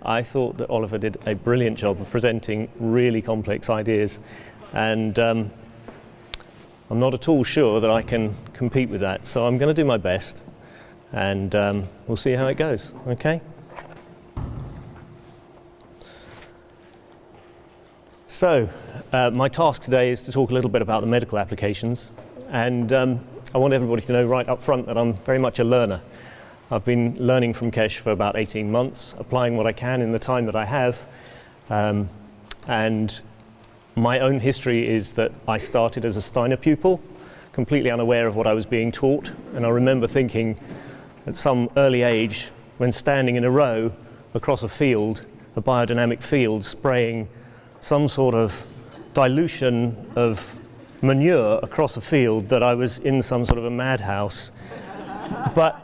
I thought that Oliver did a brilliant job of presenting really complex ideas, and I'm not at all sure that I can compete with that, so I'm going to do my best, and we'll see how it goes, okay? So, my task today is to talk a little bit about the medical applications, and I want everybody to know right up front that I'm very much a learner. I've been learning from Kesh for about 18 months, applying what I can in the time that I have, and my own history is that I started as a Steiner pupil, completely unaware of what I was being taught, and I remember thinking at some early age, when standing in a row across a field, a biodynamic field, spraying some sort of dilution of manure across a field, that I was in some sort of a madhouse. But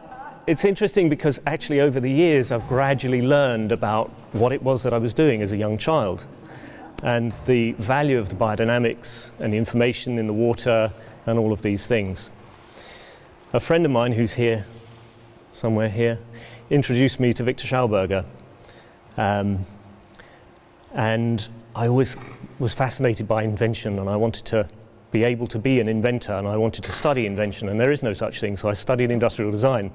it's interesting because actually over the years I've gradually learned about what it was that I was doing as a young child and the value of the biodynamics and the information in the water and all of these things. A friend of mine who's here, somewhere here, introduced me to Victor Schauberger, and I always was fascinated by invention, and I wanted to be able to be an inventor, and I wanted to study invention, and there is no such thing, so I studied industrial design.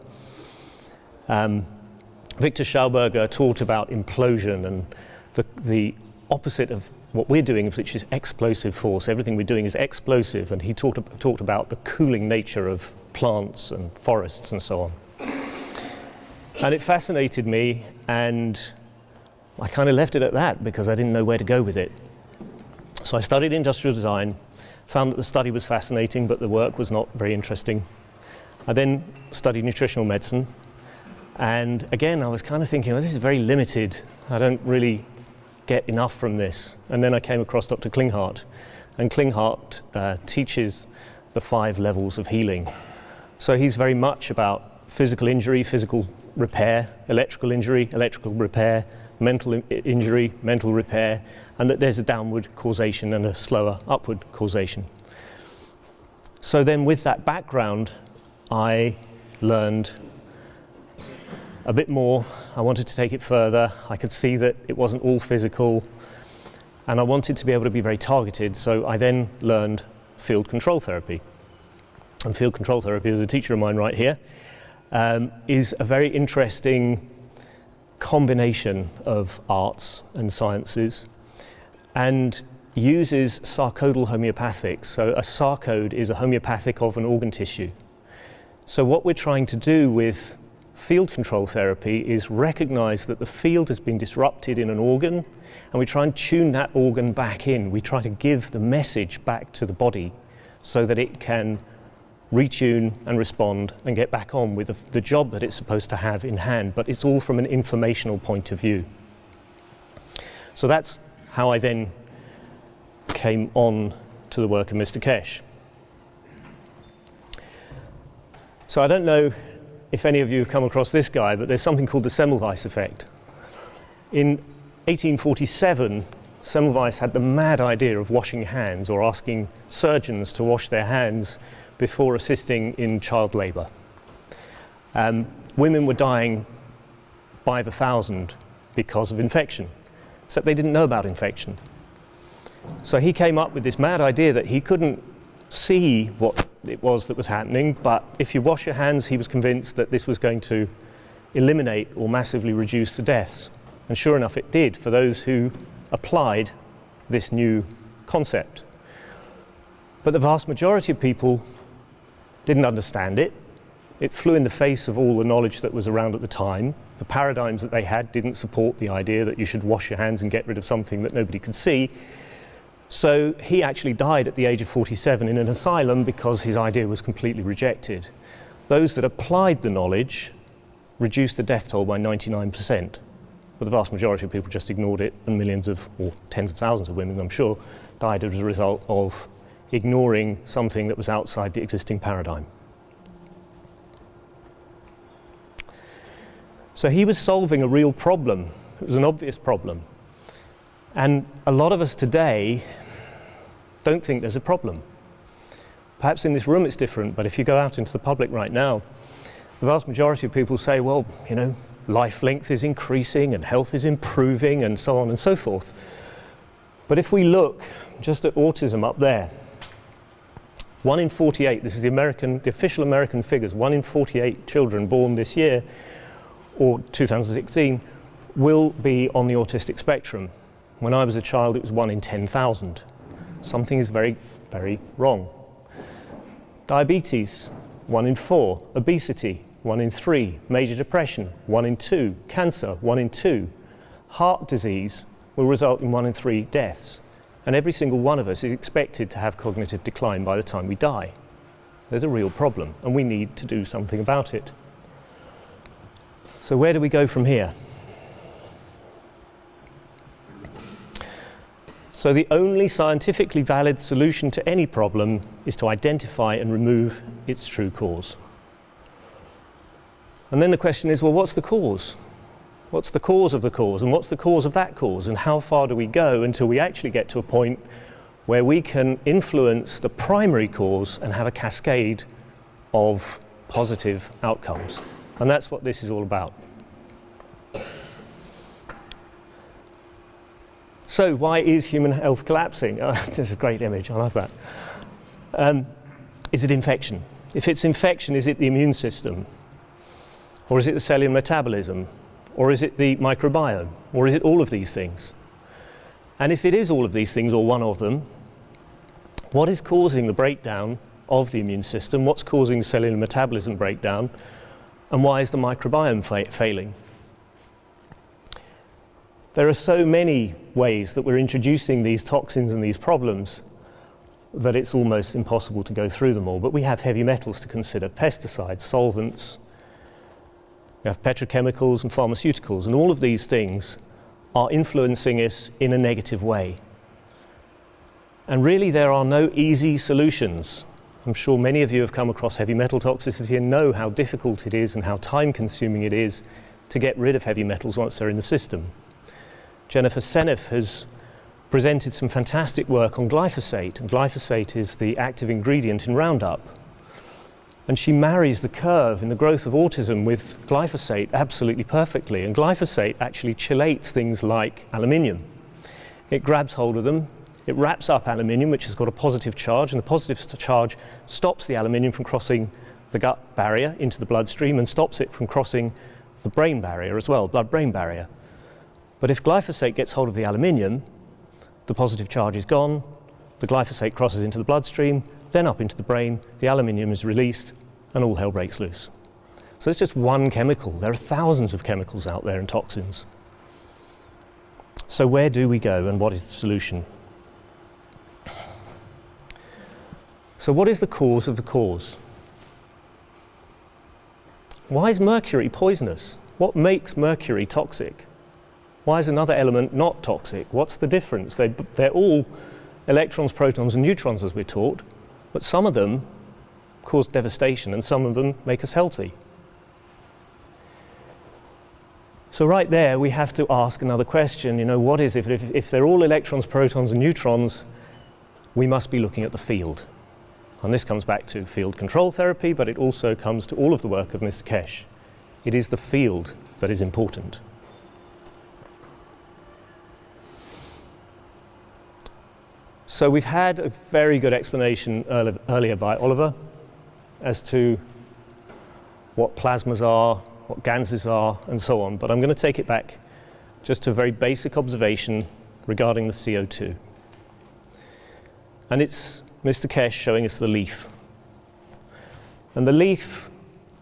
Victor Schauberger taught about implosion and the opposite of what we're doing, which is explosive force. Everything we're doing is explosive, and he talked about the cooling nature of plants and forests and so on. And it fascinated me, and I kind of left it at that because I didn't know where to go with it. So I studied industrial design, found that the study was fascinating, but the work was not very interesting. I then studied nutritional medicine. And again, I was kind of thinking, well, this is very limited. I don't really get enough from this. And then I came across Dr. Klinghardt. And Klinghardt teaches the 5 levels of healing. So he's very much about physical injury, physical repair, electrical injury, electrical repair, mental injury, mental repair, and that there's a downward causation and a slower upward causation. So then with that background, I learned a bit more. I wanted to take it further. I could see that it wasn't all physical, and I wanted to be able to be very targeted, so I then learned field control therapy. And field control therapy, as a teacher of mine right here, is a very interesting combination of arts and sciences, and uses sarcodal homeopathics. So a sarcode is a homeopathic of an organ tissue. So what we're trying to do with field control therapy is recognize that the field has been disrupted in an organ, and we try and tune that organ back in. We try to give the message back to the body so that it can retune and respond and get back on with the job that it's supposed to have in hand, but it's all from an informational point of view. So that's how I then came on to the work of Mr. Kesh. So I don't know if any of you have come across this guy, but there's something called the Semmelweis effect. In 1847, Semmelweis had the mad idea of washing hands, or asking surgeons to wash their hands before assisting in child labour. Women were dying by the thousand because of infection, except they didn't know about infection. So he came up with this mad idea that he couldn't see what it was that was happening, but if you wash your hands, he was convinced that this was going to eliminate or massively reduce the deaths. And sure enough, it did for those who applied this new concept. But the vast majority of people didn't understand it. It flew in the face of all the knowledge that was around at the time. The paradigms that they had didn't support the idea that you should wash your hands and get rid of something that nobody could see. So he actually died at the age of 47 in an asylum because his idea was completely rejected. Those that applied the knowledge reduced the death toll by 99%. But the vast majority of people just ignored it, and millions of, or tens of thousands of women, I'm sure, died as a result of ignoring something that was outside the existing paradigm. So he was solving a real problem. It was an obvious problem. And a lot of us today don't think there's a problem. Perhaps in this room it's different, but if you go out into the public right now, the vast majority of people say, well, you know, life length is increasing and health is improving and so on and so forth. But if we look just at autism up there, 1 in 48, this is the official American figures, 1 in 48 children born this year, or 2016, will be on the autistic spectrum. When I was a child, it was 1 in 10,000. Something is very, very wrong. Diabetes, 1 in 4. Obesity, 1 in 3. Major depression, 1 in 2. Cancer, 1 in 2. Heart disease will result in 1 in 3 deaths. And every single one of us is expected to have cognitive decline by the time we die. There's a real problem, and we need to do something about it. So where do we go from here? So the only scientifically valid solution to any problem is to identify and remove its true cause. And then the question is, well, what's the cause? What's the cause of the cause? And what's the cause of that cause? And how far do we go until we actually get to a point where we can influence the primary cause and have a cascade of positive outcomes? And that's what this is all about. So why is human health collapsing? This is a great image, I love that. Is it infection? If it's infection, is it the immune system? Or is it the cellular metabolism? Or is it the microbiome? Or is it all of these things? And if it is all of these things, or one of them, what is causing the breakdown of the immune system? What's causing cellular metabolism breakdown? And why is the microbiome failing? There are so many ways that we're introducing these toxins and these problems that it's almost impossible to go through them all. But we have heavy metals to consider, pesticides, solvents, we have petrochemicals and pharmaceuticals, and all of these things are influencing us in a negative way. And really there are no easy solutions. I'm sure many of you have come across heavy metal toxicity and know how difficult it is and how time-consuming it is to get rid of heavy metals once they're in the system. Jennifer Seneff has presented some fantastic work on glyphosate, and glyphosate is the active ingredient in Roundup. And she marries the curve in the growth of autism with glyphosate absolutely perfectly. And glyphosate actually chelates things like aluminium. It grabs hold of them, it wraps up aluminium, which has got a positive charge, and the positive charge stops the aluminium from crossing the gut barrier into the bloodstream and stops it from crossing the brain barrier as well, blood-brain barrier. But if glyphosate gets hold of the aluminium, the positive charge is gone, the glyphosate crosses into the bloodstream, then up into the brain, the aluminium is released, and all hell breaks loose. So it's just one chemical. There are thousands of chemicals out there and toxins. So where do we go, and what is the solution? So what is the cause of the cause? Why is mercury poisonous? What makes mercury toxic? Why is another element not toxic? What's the difference? They're all electrons, protons, and neutrons, as we're taught, but some of them cause devastation and some of them make us healthy. So right there, we have to ask another question. What is it? If they're all electrons, protons, and neutrons, we must be looking at the field. And this comes back to field control therapy, but it also comes to all of the work of Mr. Kesh. It is the field that is important. So we've had a very good explanation earlier by Oliver as to what plasmas are, what ganses are, and so on. But I'm going to take it back just to a very basic observation regarding the CO2. And it's Mr. Kesh showing us the leaf. And the leaf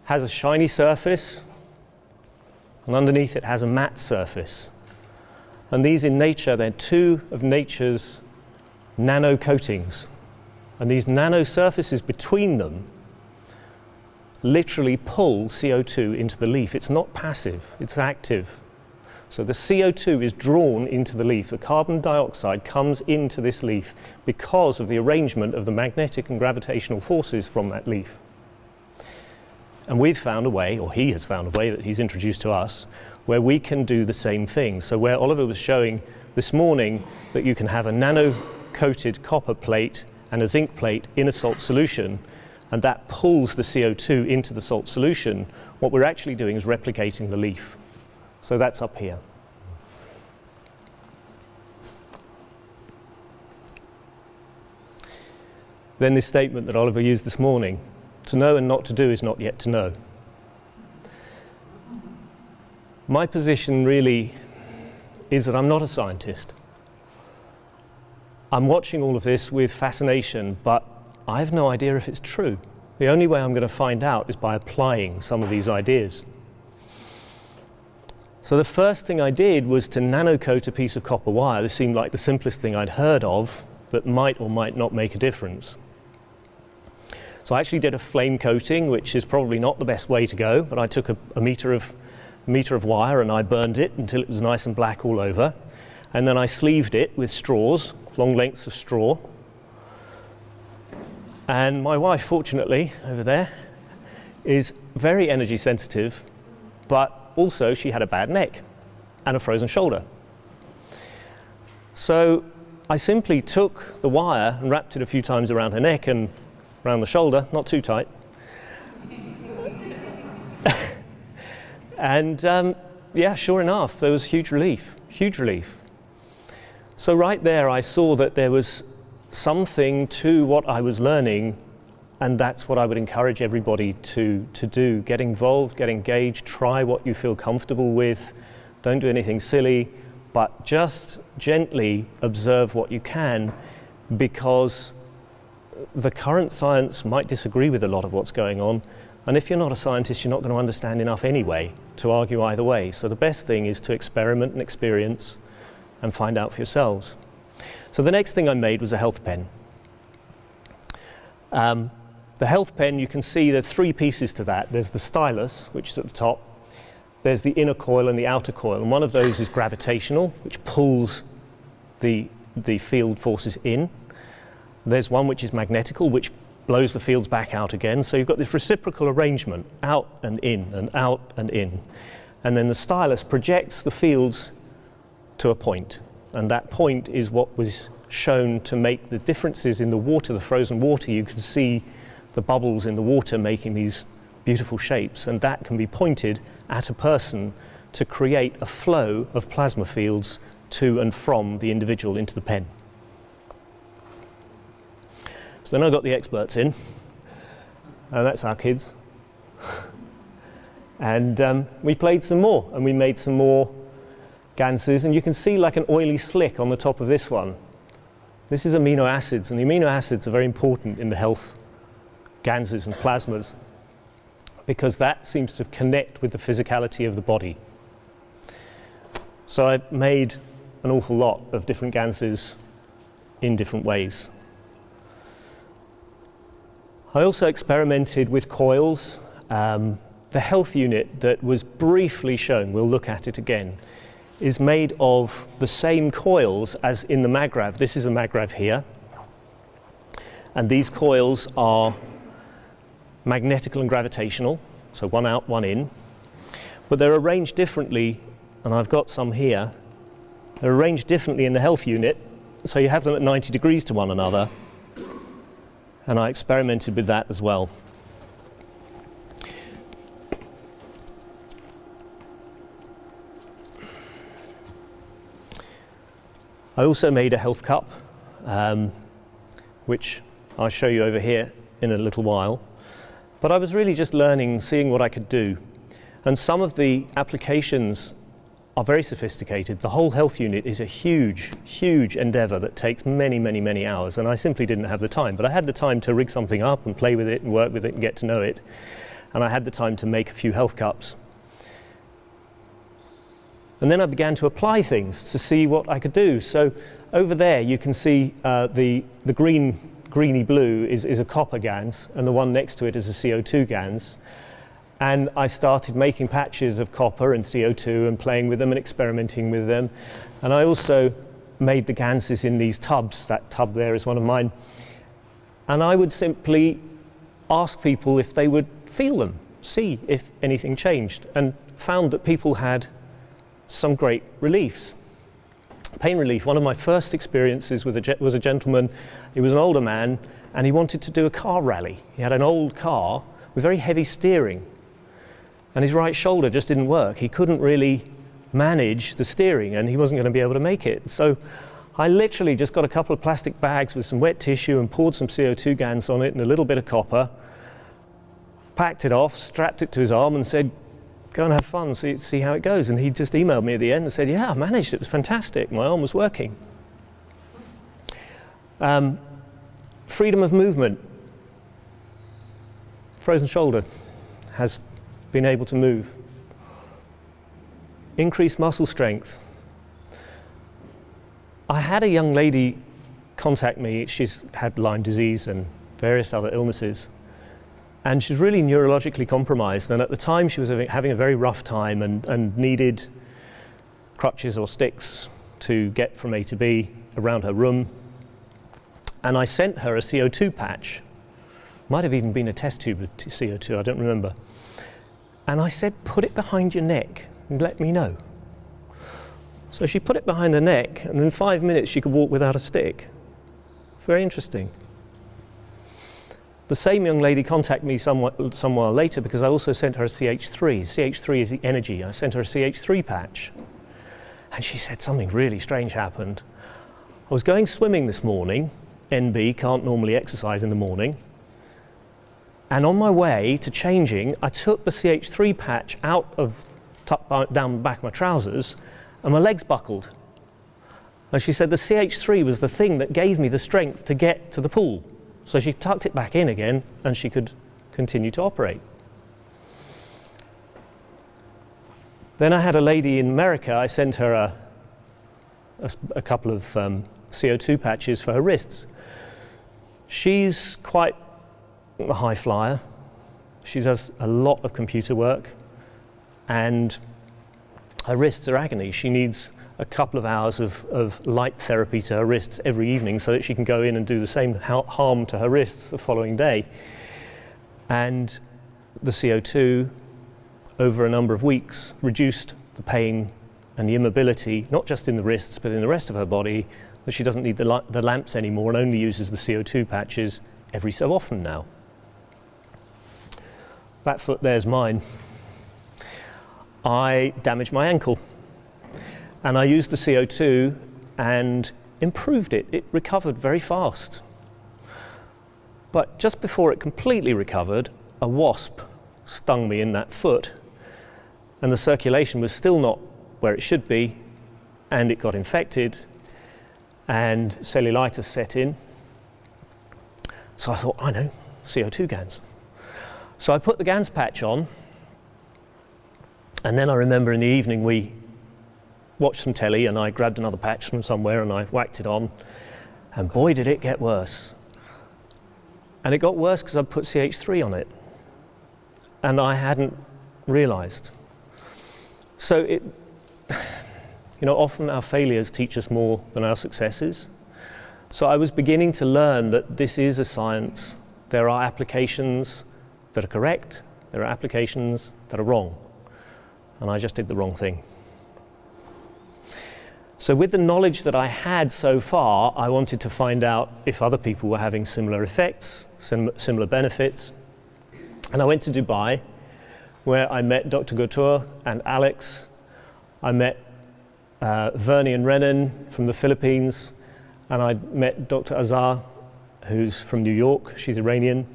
has a shiny surface, and underneath it has a matte surface. And these in nature, they're two of nature's nano coatings, and these nano surfaces between them literally pull CO2 into the leaf. It's not passive, it's active. So the CO2 is drawn into the leaf. The carbon dioxide comes into this leaf because of the arrangement of the magnetic and gravitational forces from that leaf. And we've found a way, or he has found a way that he's introduced to us, where we can do the same thing. So where Oliver was showing this morning that you can have a nano-coated copper plate and a zinc plate in a salt solution, and that pulls the CO2 into the salt solution, what we're actually doing is replicating the leaf. So that's up here. Then this statement that Oliver used this morning, to know and not to do is not yet to know. My position really is that I'm not a scientist. I'm watching all of this with fascination, but I have no idea if it's true. The only way I'm going to find out is by applying some of these ideas. So the first thing I did was to nanocoat a piece of copper wire. This seemed like the simplest thing I'd heard of that might or might not make a difference. So I actually did a flame coating, which is probably not the best way to go, but I took a meter of wire and I burned it until it was nice and black all over. And then I sleeved it with straws, long lengths of straw. And my wife, fortunately, over there, is very energy sensitive, but also she had a bad neck and a frozen shoulder. So I simply took the wire and wrapped it a few times around her neck and around the shoulder, not too tight. And yeah, sure enough, there was huge relief, huge relief. So right there I saw that there was something to what I was learning, and that's what I would encourage everybody to do. Get involved, get engaged, try what you feel comfortable with. Don't do anything silly, but just gently observe what you can, because the current science might disagree with a lot of what's going on, and if you're not a scientist, you're not going to understand enough anyway to argue either way. So the best thing is to experiment and experience and find out for yourselves. So the next thing I made was a health pen. The health pen, you can see there are three pieces to that. There's the stylus, which is at the top. There's the inner coil and the outer coil, and one of those is gravitational, which pulls the field forces in. There's one which is magnetical, which blows the fields back out again. So you've got this reciprocal arrangement, out and in and out and in. And then the stylus projects the fields to a point. And that point is what was shown to make the differences in the water, the frozen water. You can see the bubbles in the water making these beautiful shapes. And that can be pointed at a person to create a flow of plasma fields to and from the individual into the pen. So then I got the experts in, and that's our kids. And we played some more, and we made some more ganses, and you can see like an oily slick on the top of this one. This is amino acids, and the amino acids are very important in the health ganses and plasmas, because that seems to connect with the physicality of the body. So I made an awful lot of different ganses in different ways. I also experimented with coils. The health unit that was briefly shown, we'll look at it again, is made of the same coils as in the Magrav. This is a Magrav here. And these coils are magnetical and gravitational, so one out, one in. But they're arranged differently, and I've got some here. They're arranged differently in the health unit, so you have them at 90 degrees to one another. And I experimented with that as well. I also made a health cup, which I'll show you over here in a little while. But I was really just learning, seeing what I could do. And some of the applications are very sophisticated. The whole health unit is a huge, huge endeavor that takes many, many, many hours, and I simply didn't have the time. But I had the time to rig something up and play with it and work with it and get to know it. And I had the time to make a few health cups. And then I began to apply things to see what I could do. So over there you can see the greeny blue is a copper GANS, and the one next to it is a CO2 GANS. And I started making patches of copper and CO2 and playing with them and experimenting with them. And I also made the ganses in these tubs. That tub there is one of mine. And I would simply ask people if they would feel them, see if anything changed, and found that people had some great reliefs. Pain relief. One of my first experiences was a gentleman. He was an older man, and he wanted to do a car rally. He had an old car with very heavy steering, and his right shoulder just didn't work. He couldn't really manage the steering, and he wasn't going to be able to make it. So I literally just got a couple of plastic bags with some wet tissue and poured some CO2 GANs on it and a little bit of copper, packed it off, strapped it to his arm and said, go and have fun, see how it goes. And he just emailed me at the end and said, yeah, I managed it was fantastic, my arm was working. Freedom of movement. Frozen shoulder has been able to move. Increased muscle strength. I had a young lady contact me. She's had Lyme disease and various other illnesses, and she's really neurologically compromised, and at the time she was having a very rough time and needed crutches or sticks to get from A to B around her room. And I sent her a CO2 patch. Might have even been a test tube of CO2, I don't remember. And I said, put it behind your neck and let me know. So she put it behind her neck, and in 5 minutes she could walk without a stick. Very interesting. The same young lady contacted me some while later because I also sent her a CH3. CH3 is the energy. I sent her a CH3 patch. And she said something really strange happened. I was going swimming this morning. NB, can't normally exercise in the morning. And on my way to changing, I took the CH3 patch out of tucked down the back of my trousers, and my legs buckled. And she said the CH3 was the thing that gave me the strength to get to the pool. So she tucked it back in again, and she could continue to operate. Then I had a lady in America. I sent her a couple of CO2 patches for her wrists. She's quite a high flyer. She does a lot of computer work, and her wrists are agony. She needs a couple of hours of light therapy to her wrists every evening so that she can go in and do the same harm to her wrists the following day. And the CO2, over a number of weeks, reduced the pain and the immobility, not just in the wrists, but in the rest of her body, that she doesn't need the lamps anymore and only uses the CO2 patches every so often now. That foot there's mine. I damaged my ankle, and I used the CO2 and improved it. It recovered very fast. But just before it completely recovered, a wasp stung me in that foot, and the circulation was still not where it should be, and it got infected, and cellulitis set in. So I thought, I know, CO2 GANs. So I put the GANs patch on, and then I remember in the evening we watched some telly, and I grabbed another patch from somewhere and I whacked it on, and boy did it get worse. And it got worse because I put CH3 on it, and I hadn't realized. So often our failures teach us more than our successes. So I was beginning to learn that this is a science. There are applications that are correct, there are applications that are wrong, and I just did the wrong thing. So with the knowledge that I had so far, I wanted to find out if other people were having similar effects, similar benefits. And I went to Dubai, where I met Dr. Gautur and Alex. I met Vernie and Renan from the Philippines, and I met Dr. Azar, who's from New York. She's Iranian,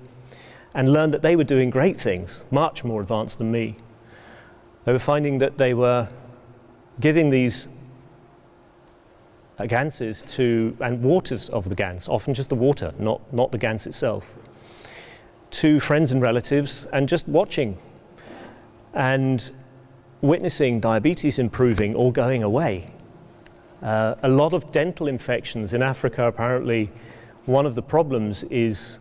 and learned that they were doing great things, much more advanced than me. They were finding that they were giving these ganses and waters of the gans, often just the water, not the gans itself, to friends and relatives, and just watching and witnessing diabetes improving or going away. A lot of dental infections in Africa, apparently, one of the problems is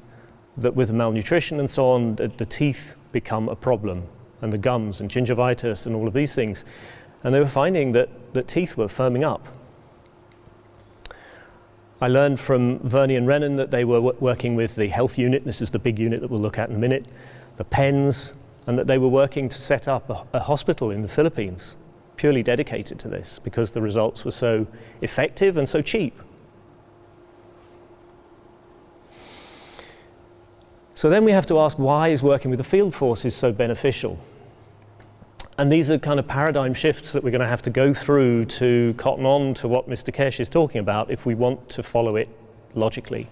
that with malnutrition and so on, the teeth become a problem, and the gums and gingivitis and all of these things. And they were finding that teeth were firming up. I learned from Vernie and Renan that they were working with the health unit. This is the big unit that we'll look at in a minute, the PENS, and that they were working to set up a hospital in the Philippines purely dedicated to this because the results were so effective and so cheap. So then we have to ask, why is working with the field forces so beneficial? And these are kind of paradigm shifts that we're going to have to go through to cotton on to what Mr. Kesh is talking about if we want to follow it logically.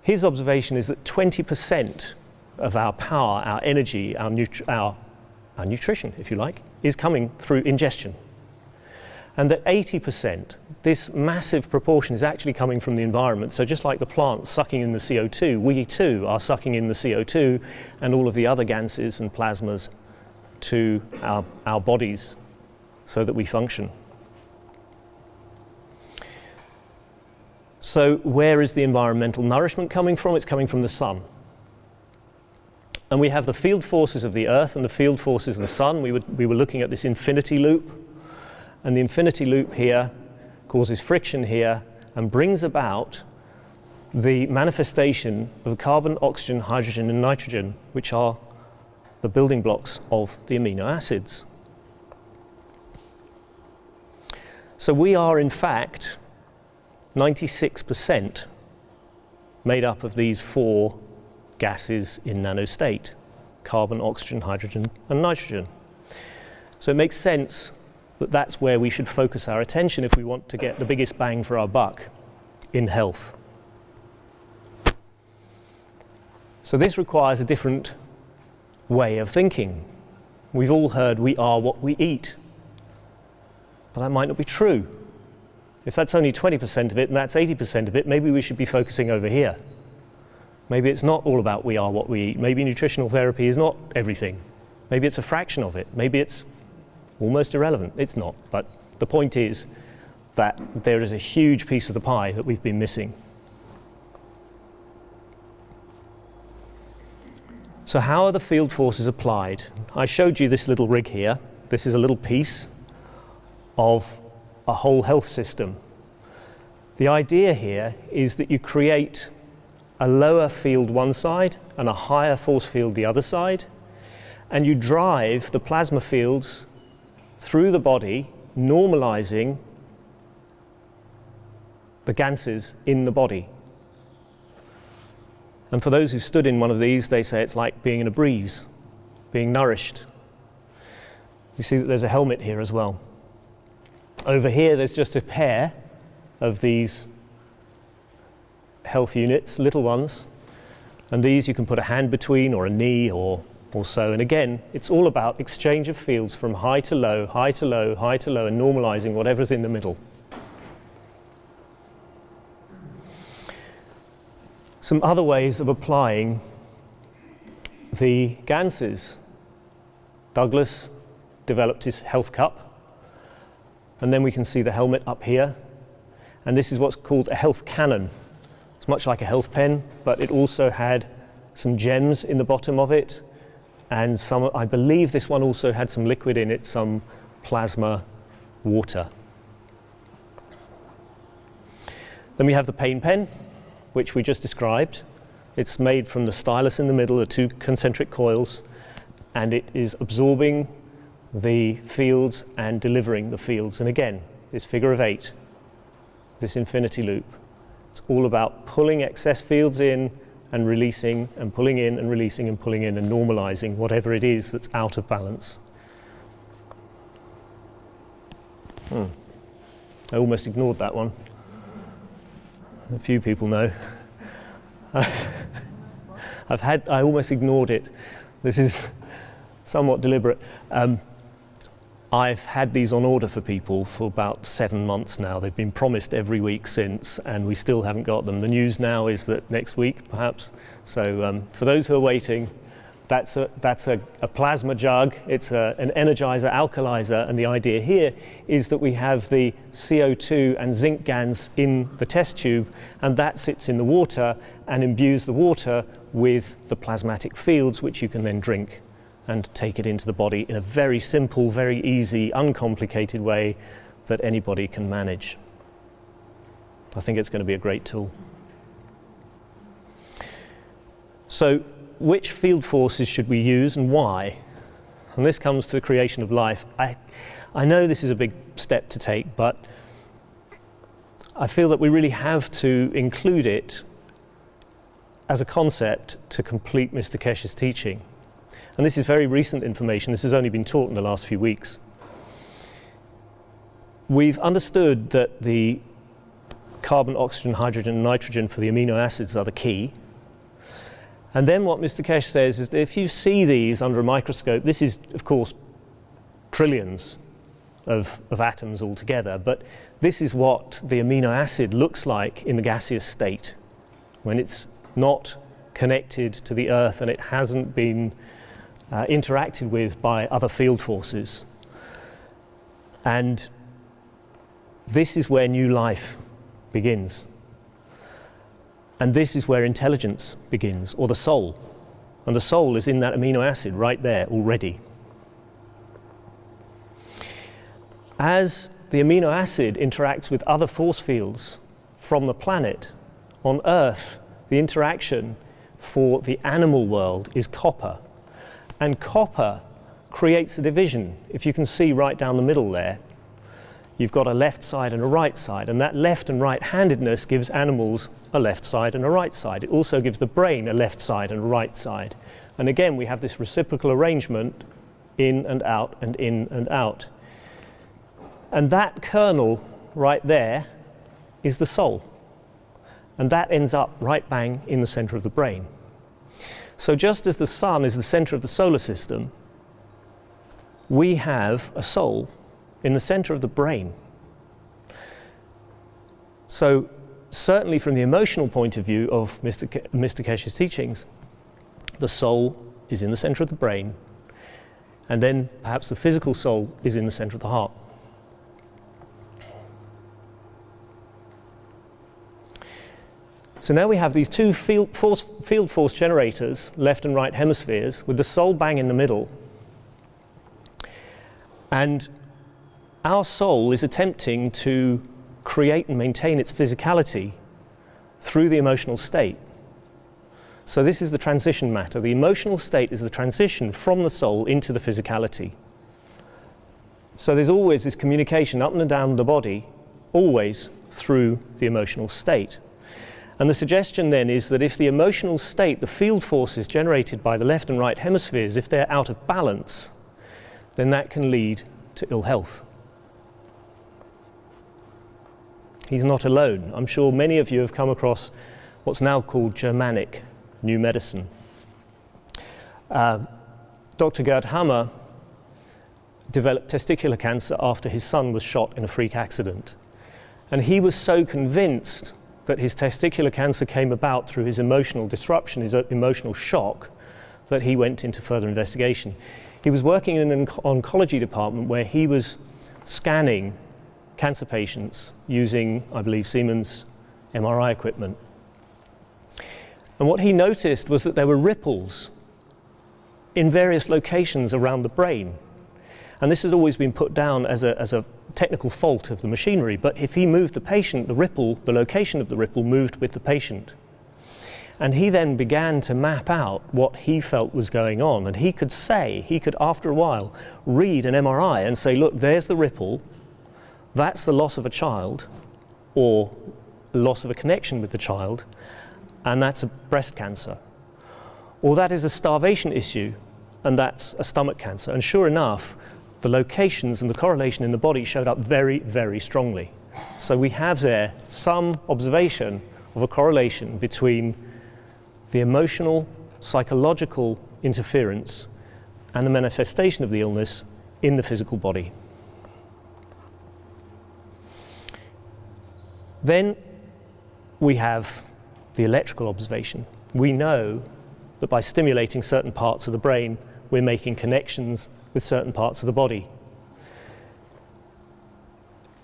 His observation is that 20% of our power, our energy, our nutrition, if you like, is coming through ingestion. And that 80%, this massive proportion, is actually coming from the environment. So just like the plants sucking in the CO2, we too are sucking in the CO2 and all of the other gases and plasmas to our bodies so that we function. So where is the environmental nourishment coming from? It's coming from the sun. And we have the field forces of the Earth and the field forces of the sun. We were looking at this infinity loop. And the infinity loop here causes friction here and brings about the manifestation of carbon, oxygen, hydrogen, and nitrogen, which are the building blocks of the amino acids. So we are, in fact, 96% made up of these four gases in nanostate: carbon, oxygen, hydrogen, and nitrogen. So it makes sense that that's where we should focus our attention if we want to get the biggest bang for our buck in health. So this requires a different way of thinking. We've all heard we are what we eat, but that might not be true. If that's only 20% of it and that's 80% of it, maybe we should be focusing over here. Maybe it's not all about we are what we eat. Maybe nutritional therapy is not everything. Maybe it's a fraction of it. Maybe it's almost irrelevant. It's not. But the point is that there is a huge piece of the pie that we've been missing. So how are the field forces applied? I showed you this little rig here. This is a little piece of a whole health system. The idea here is that you create a lower field one side and a higher force field the other side, and you drive the plasma fields through the body, normalizing the gases in the body. And for those who stood in one of these, they say it's like being in a breeze, being nourished. You see that there's a helmet here as well. Over here, there's just a pair of these health units, little ones. And these you can put a hand between, or a knee, or so. And again, it's all about exchange of fields from high to low, high to low, high to low, and normalizing whatever's in the middle. Some other ways of applying the Ganses. Douglas developed his health cup, and then we can see the helmet up here. And this is what's called a health cannon. It's much like a health pen, but it also had some gems in the bottom of it. And some, I believe this one also had some liquid in it, some plasma water. Then we have the pain pen, which we just described. It's made from the stylus in the middle, the two concentric coils, and it is absorbing the fields and delivering the fields. And again, this figure of 8, this infinity loop, it's all about pulling excess fields in and releasing, and pulling in and releasing and pulling in and normalizing whatever it is that's out of balance. I almost ignored that one. A few people know. I almost ignored it. This is somewhat deliberate. I've had these on order for people for about 7 months now. They've been promised every week since, and we still haven't got them. The news now is that next week, perhaps. So for those who are waiting, that's a plasma jug. It's an energizer, alkalizer, and the idea here is that we have the CO2 and zinc GANs in the test tube, and that sits in the water and imbues the water with the plasmatic fields, which you can then drink and take it into the body in a very simple, very easy, uncomplicated way that anybody can manage. I think it's going to be a great tool. So, which field forces should we use and why? And this comes to the creation of life. I know this is a big step to take, but I feel that we really have to include it as a concept to complete Mr. Kesh's teaching. And this is very recent information. This has only been taught in the last few weeks. We've understood that the carbon, oxygen, hydrogen, and nitrogen for the amino acids are the key. And then what Mr. Kesh says is that if you see these under a microscope, this is, of course, trillions of atoms altogether, but this is what the amino acid looks like in the gaseous state when it's not connected to the Earth and it hasn't been interacted with by other field forces. And this is where new life begins. And this is where intelligence begins, or the soul. And the soul is in that amino acid right there already. As the amino acid interacts with other force fields from the planet, on Earth, the interaction for the animal world is copper. And copper creates a division. If you can see right down the middle there, you've got a left side and a right side, and that left and right-handedness gives animals a left side and a right side. It also gives the brain a left side and a right side. And again, we have this reciprocal arrangement in and out and in and out. And that kernel right there is the soul. And that ends up right bang in the center of the brain. So just as the sun is the center of the solar system, we have a soul in the center of the brain. So certainly from the emotional point of view of Mr. Kesh's teachings, the soul is in the center of the brain, and then perhaps the physical soul is in the center of the heart. So now we have these two field force generators, left and right hemispheres, with the soul bang in the middle. And our soul is attempting to create and maintain its physicality through the emotional state. So this is the transition matter. The emotional state is the transition from the soul into the physicality. So there's always this communication up and down the body, always through the emotional state. And the suggestion then is that if the emotional state, the field forces generated by the left and right hemispheres, if they're out of balance, then that can lead to ill health. He's not alone. I'm sure many of you have come across what's now called Germanic New Medicine. Dr. Gerd Hammer developed testicular cancer after his son was shot in a freak accident. And he was so convinced that his testicular cancer came about through his emotional disruption, his emotional shock, that he went into further investigation. He was working in an oncology department where he was scanning cancer patients using, I believe, Siemens MRI equipment. And what he noticed was that there were ripples in various locations around the brain. And this has always been put down as a technical fault of the machinery, but if he moved the patient, the location of the ripple moved with the patient. And he then began to map out what he felt was going on, and he could after a while read an MRI and say, look, there's the ripple, that's the loss of a child, or loss of a connection with the child, and that's a breast cancer. Or that is a starvation issue, and that's a stomach cancer. And sure enough, the locations and the correlation in the body showed up very, very strongly. So we have there some observation of a correlation between the emotional, psychological interference and the manifestation of the illness in the physical body. Then we have the electrical observation. We know that by stimulating certain parts of the brain, we're making connections with certain parts of the body.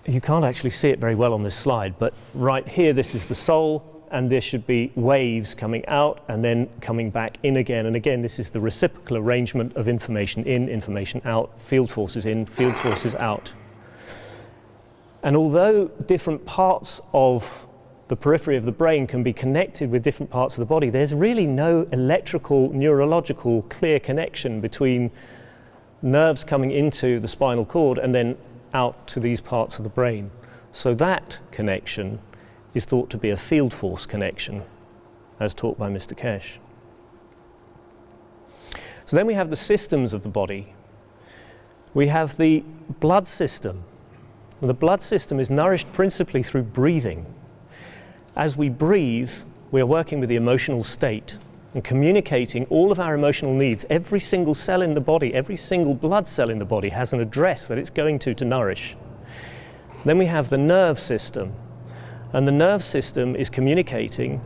You can't actually see it very well on this slide, but right here, this is the soul, and there should be waves coming out and then coming back in again. And again, this is the reciprocal arrangement of information in, information out, field forces in, field forces out. And although different parts of the periphery of the brain can be connected with different parts of the body, there's really no electrical, neurological, clear connection between nerves coming into the spinal cord and then out to these parts of the brain. So that connection is thought to be a field force connection, as taught by Mr. Kesh. So then we have the systems of the body. We have the blood system. And the blood system is nourished principally through breathing. As we breathe, we are working with the emotional state and communicating all of our emotional needs. Every single cell in the body, every single blood cell in the body has an address that it's going to nourish. Then we have the nerve system, and the nerve system is communicating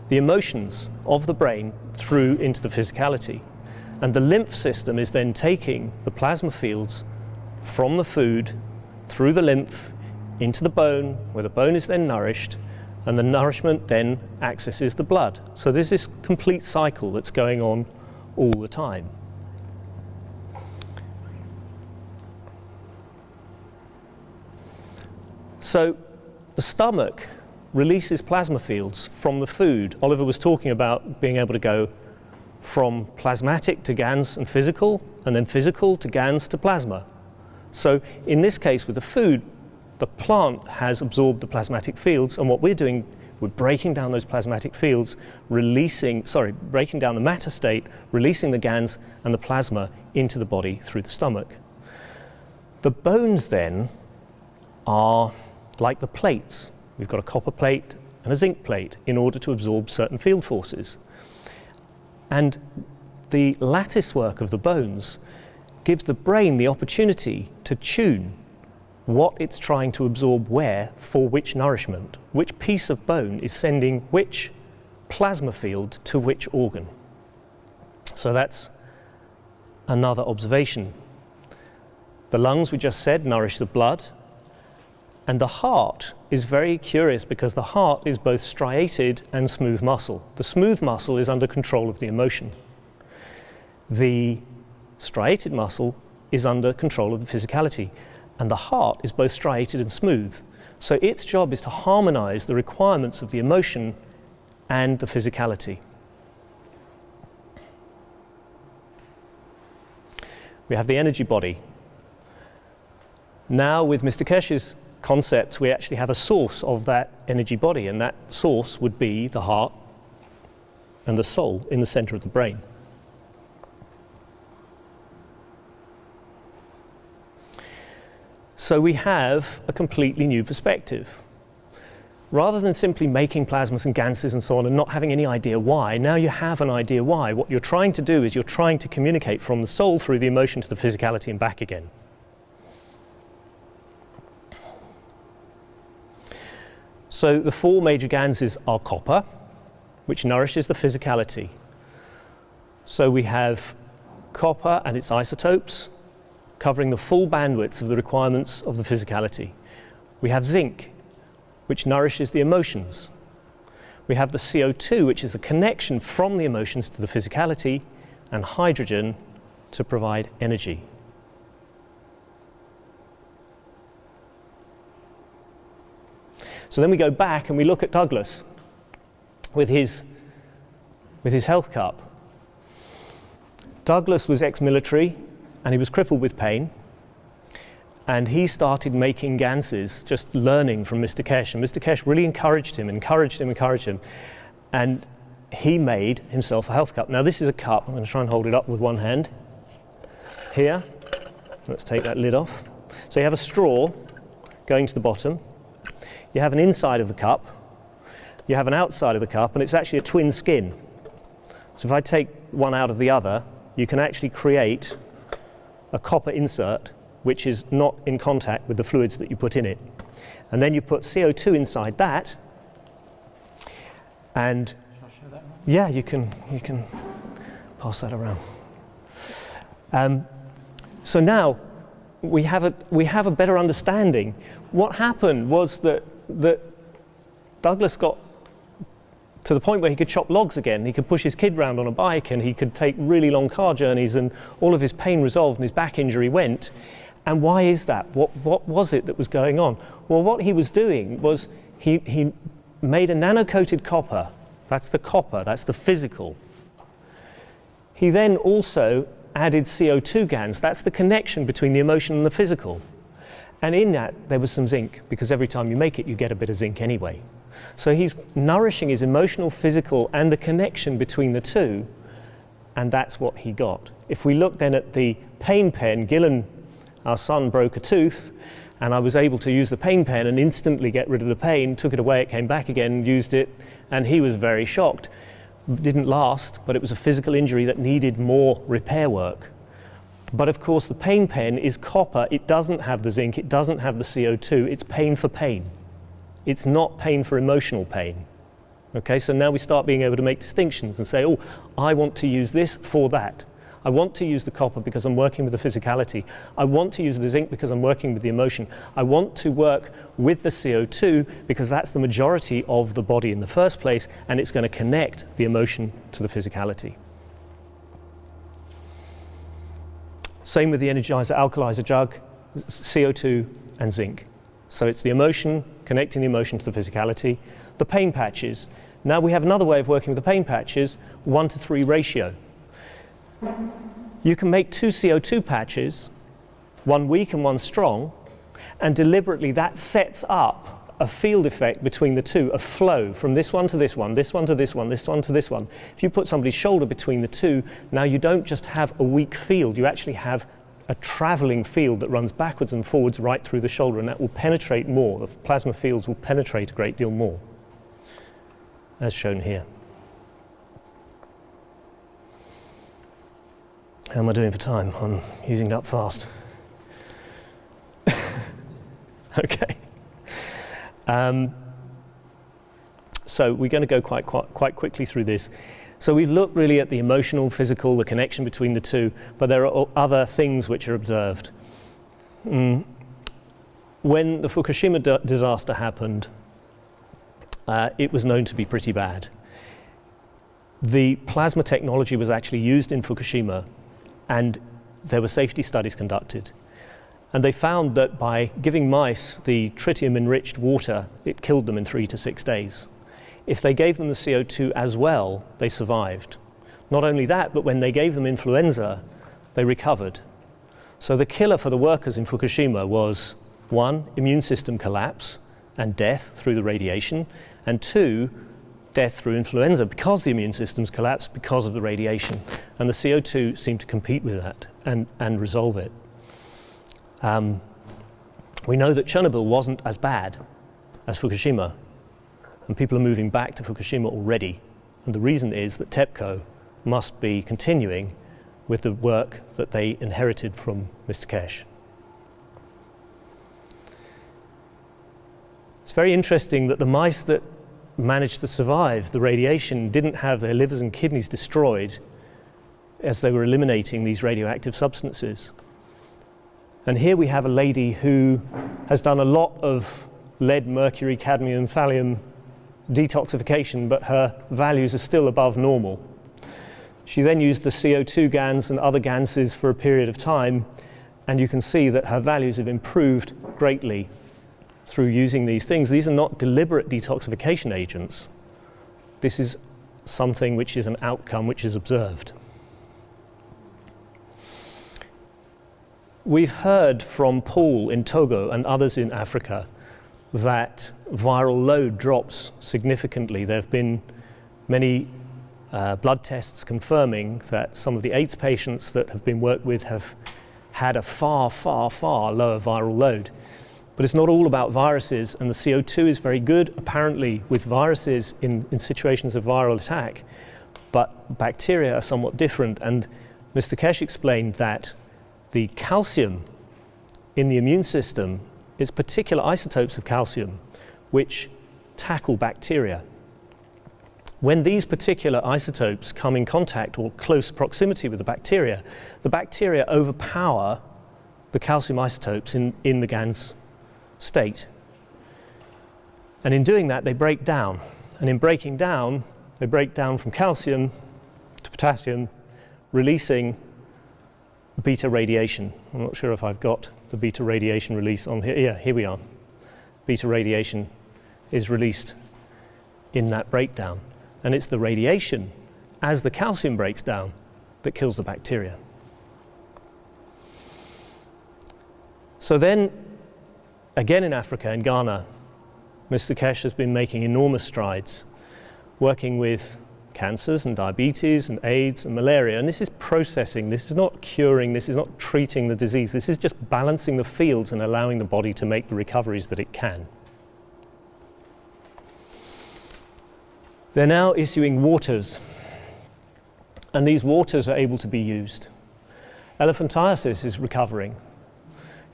the emotions of the brain through into the physicality. And the lymph system is then taking the plasma fields from the food through the lymph into the bone, where the bone is then nourished, and the nourishment then accesses the blood. So there's this complete cycle that's going on all the time. So the stomach releases plasma fields from the food. Oliver was talking about being able to go from plasmatic to GANs and physical, and then physical to GANs to plasma. So in this case with the food, the plant has absorbed the plasmatic fields, and what we're doing, we're breaking down those plasmatic fields, breaking down the matter state, releasing the GANs and the plasma into the body through the stomach. The bones then are like the plates. We've got a copper plate and a zinc plate in order to absorb certain field forces. And the lattice work of the bones gives the brain the opportunity to tune what it's trying to absorb where for which nourishment, which piece of bone is sending which plasma field to which organ. So that's another observation. The lungs, we just said, nourish the blood, and the heart is very curious because the heart is both striated and smooth muscle. The smooth muscle is under control of the emotion. The striated muscle is under control of the physicality, and the heart is both striated and smooth. So its job is to harmonize the requirements of the emotion and the physicality. We have the energy body. Now with Mr. Kesh's concepts, we actually have a source of that energy body, and that source would be the heart and the soul in the center of the brain. So we have a completely new perspective. Rather than simply making plasmas and ganses and so on and not having any idea why, now you have an idea why. What you're trying to do is you're trying to communicate from the soul through the emotion to the physicality and back again. So the four major ganses are copper, which nourishes the physicality. So we have copper and its isotopes, covering the full bandwidth of the requirements of the physicality. We have zinc, which nourishes the emotions. We have the CO2, which is the connection from the emotions to the physicality, and hydrogen to provide energy. So then we go back and we look at Douglas with his health cup. Douglas was ex-military, and he was crippled with pain, and he started making ganses, just learning from Mr. Kesh, and Mr. Kesh really encouraged him, and he made himself a health cup. Now this is a cup. I'm going to try and hold it up with one hand. Here, let's take that lid off. So you have a straw going to the bottom, you have an inside of the cup, you have an outside of the cup, and it's actually a twin skin. So if I take one out of the other, you can actually create a copper insert which is not in contact with the fluids that you put in it. And then you put CO2 inside that, and shall I show that around? Yeah, you can pass that around. So now we have a better understanding. What happened was that Douglas got to the point where he could chop logs again. He could push his kid round on a bike, and he could take really long car journeys, and all of his pain resolved and his back injury went. And why is that? What was it that was going on? Well, what he was doing was he made a nano-coated copper. That's the copper, that's the physical. He then also added CO2 GANs. That's the connection between the emotion and the physical. And in that, there was some zinc, because every time you make it, you get a bit of zinc anyway. So he's nourishing his emotional, physical, and the connection between the two. and that's what he got. If we look then at the pain pen, Gillen, our son, broke a tooth, and I was able to use the pain pen and instantly get rid of the pain, took it away, it came back again, used it, and he was very shocked. It didn't last, but it was a physical injury that needed more repair work. But of course the pain pen is copper, it doesn't have the zinc, it doesn't have the CO2, it's pain for pain. It's not pain for emotional pain. Okay, so now we start being able to make distinctions and say, oh, I want to use this for that. I want to use the copper because I'm working with the physicality. I want to use the zinc because I'm working with the emotion. I want to work with the CO2 because that's the majority of the body in the first place, and it's going to connect the emotion to the physicality. Same with the energizer, alkalizer jug, CO2 and zinc. So it's the emotion, connecting the emotion to the physicality. The pain patches. Now we have another way of working with the pain patches, 1:3 ratio. You can make 2 CO2 patches, one weak and one strong, and deliberately that sets up a field effect between the two, a flow from this one to this one, this one to this one, this one to this one. If you put somebody's shoulder between the two, now you don't just have a weak field, you actually have a traveling field that runs backwards and forwards right through the shoulder, and that will penetrate more. The plasma fields will penetrate a great deal more, as shown here. How am I doing for time? I'm using it up fast. Okay. So we're going to go quite quickly through this. So we've looked really at the emotional, physical, the connection between the two, but there are other things which are observed. When the Fukushima disaster happened, it was known to be pretty bad. The plasma technology was actually used in Fukushima, and there were safety studies conducted. And they found that by giving mice the tritium-enriched water, it killed them in 3 to 6 days. If they gave them the CO2 as well, they survived. Not only that, but when they gave them influenza, they recovered. So the killer for the workers in Fukushima was 1, immune system collapse and death through the radiation, and 2, death through influenza because the immune systems collapsed because of the radiation. And the CO2 seemed to compete with that and resolve it. We know that Chernobyl wasn't as bad as Fukushima, and people are moving back to Fukushima already. And the reason is that TEPCO must be continuing with the work that they inherited from Mr. Kesh. It's very interesting that the mice that managed to survive the radiation didn't have their livers and kidneys destroyed as they were eliminating these radioactive substances. And here we have a lady who has done a lot of lead, mercury, cadmium, thallium detoxification, but her values are still above normal. She then used the CO2 GANs and other GANSes for a period of time, and you can see that her values have improved greatly through using these things. These are not deliberate detoxification agents. This is something which is an outcome which is observed. We've heard from Paul in Togo and others in Africa that viral load drops significantly. There have been many blood tests confirming that some of the AIDS patients that have been worked with have had a far, far, far lower viral load. But it's not all about viruses, and the CO2 is very good, apparently, with viruses in situations of viral attack. But bacteria are somewhat different, and Mr. Kesh explained that the calcium in the immune system is particular isotopes of calcium which tackle bacteria. When these particular isotopes come in contact or close proximity with the bacteria overpower the calcium isotopes in the GANS state. And in doing that, they break down. And in breaking down, they break down from calcium to potassium, releasing beta radiation. I'm not sure if I've got the beta radiation release on here. Yeah, here we are. Beta radiation is released in that breakdown. And it's the radiation, as the calcium breaks down, that kills the bacteria. So then, again in Africa, in Ghana, Mr. Kesh has been making enormous strides, working with cancers and diabetes and AIDS and malaria. And this is processing. This is not curing. This is not treating the disease. This is just balancing the fields and allowing the body to make the recoveries that it can. They're now issuing waters, and these waters are able to be used. Elephantiasis is recovering.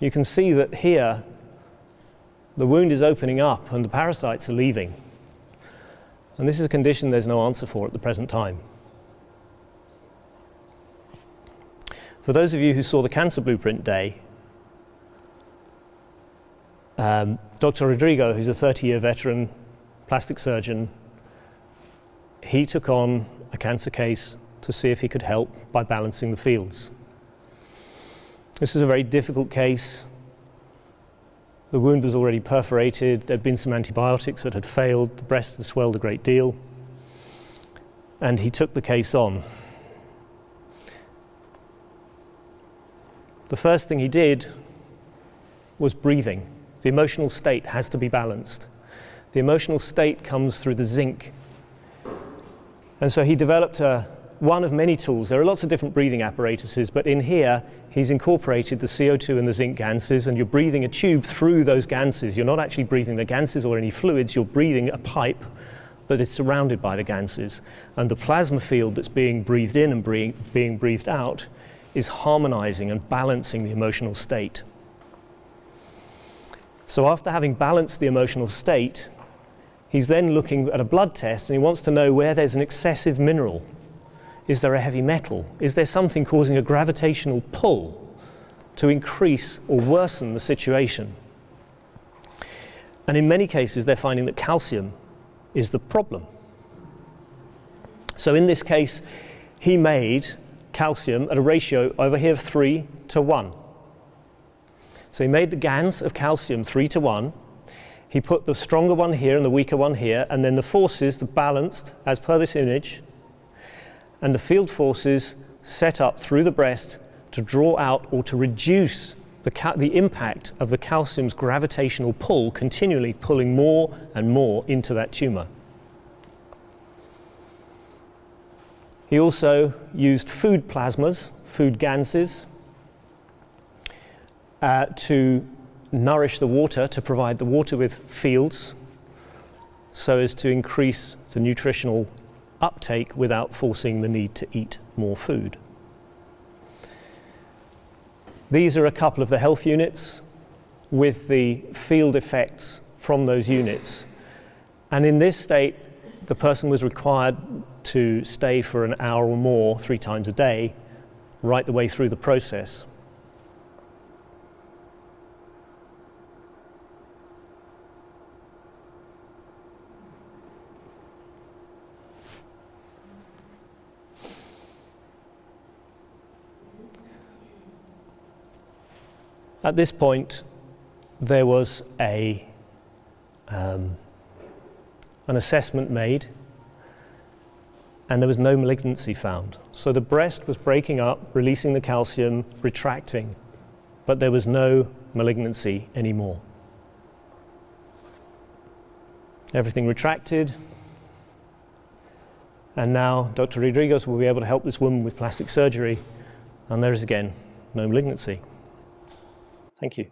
You can see that here the wound is opening up and the parasites are leaving. And this is a condition there's no answer for at the present time. For those of you who saw the Cancer Blueprint Day, Dr. Rodrigo, who's a 30-year veteran plastic surgeon, he took on a cancer case to see if he could help by balancing the fields. This is a very difficult case. The wound was already perforated, there'd been some antibiotics that had failed, the breast had swelled a great deal, and he took the case on. The first thing he did was breathing. The emotional state has to be balanced. The emotional state comes through the zinc. And so he developed one of many tools. There are lots of different breathing apparatuses, but in here he's incorporated the CO2 and the zinc ganses, and you're breathing a tube through those ganses. You're not actually breathing the ganses or any fluids, you're breathing a pipe that is surrounded by the ganses. And the plasma field that's being breathed in and being breathed out is harmonizing and balancing the emotional state. So after having balanced the emotional state, he's then looking at a blood test and he wants to know where there's an excessive mineral. Is there a heavy metal? Is there something causing a gravitational pull to increase or worsen the situation? And in many cases, they're finding that calcium is the problem. So in this case, he made calcium at a ratio over here of 3 to 1. So he made the GANs of calcium 3 to 1. He put the stronger one here and the weaker one here, and then the forces, the balanced, as per this image, and the field forces set up through the breast to draw out or to reduce the impact of the calcium's gravitational pull, continually pulling more and more into that tumor. He also used food plasmas, food ganses, to nourish the water, to provide the water with fields, so as to increase the nutritional uptake without forcing the need to eat more food. These are a couple of the health units with the field effects from those units. And in this state, the person was required to stay for an hour or more, 3 times a day, right the way through the process. At this point, there was an assessment made, and there was no malignancy found. So the breast was breaking up, releasing the calcium, retracting, but there was no malignancy anymore. Everything retracted, and now Dr. Rodriguez will be able to help this woman with plastic surgery, and there is again no malignancy. Thank you.